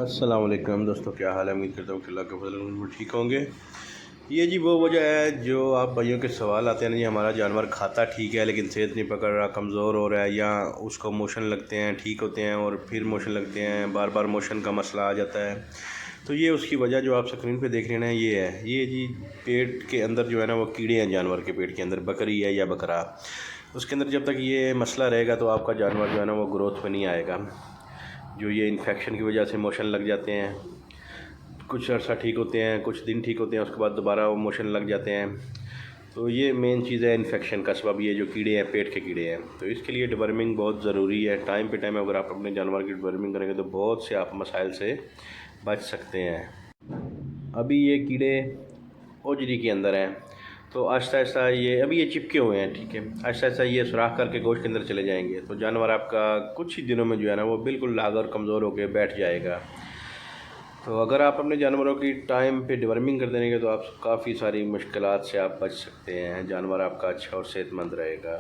अस्सलाम वालेकुम दोस्तों, क्या हाल है। उम्मीद करता हूँ कि अल्लाह के फजल में ठीक होंगे। ये जी वो वजह है जो आप भाइयों के सवाल आते हैं ना जी, हमारा जानवर खाता ठीक है लेकिन सेहत नहीं पकड़ रहा, कमज़ोर हो रहा है, या उसको मोशन लगते हैं, ठीक होते हैं और फिर मोशन लगते हैं, बार बार मोशन का मसला आ जाता है। तो ये उसकी वजह जो आप स्क्रीन पे देख रहे हैं ना, ये है। ये जी पेट के अंदर जो है ना वो कीड़े हैं जानवर के पेट के अंदर, बकरी है या बकरा, उसके अंदर जब तक ये मसला रहेगा तो आपका जानवर जो है ना वो ग्रोथ में नहीं आएगा। जो ये इन्फेक्शन की वजह से मोशन लग जाते हैं, कुछ अर्सा ठीक होते हैं, कुछ दिन ठीक होते हैं, उसके बाद दोबारा वो मोशन लग जाते हैं। तो ये मेन चीज़ है इन्फेक्शन का सबब, ये जो कीड़े हैं, पेट के कीड़े हैं। तो इसके लिए डिवर्मिंग बहुत ज़रूरी है। टाइम पे टाइम अगर आप अपने जानवर की डिवर्मिंग करेंगे तो बहुत से आप मसाइल से बच सकते हैं। अभी ये कीड़े ओजरी के अंदर हैं, तो आहिस्ता आहिस्ता ये अभी ये चिपके हुए हैं, ठीक है। आहिस्ता आहिस्ता ये सुराख करके गोश्त के अंदर चले जाएंगे, तो जानवर आपका कुछ ही दिनों में जो है ना वो बिल्कुल लाग और कमज़ोर होकर बैठ जाएगा। तो अगर आप अपने जानवरों की टाइम पे डिवर्मिंग कर देंगे तो आप काफ़ी सारी मुश्किलात से आप बच सकते हैं। जानवर आपका अच्छा और सेहतमंद रहेगा।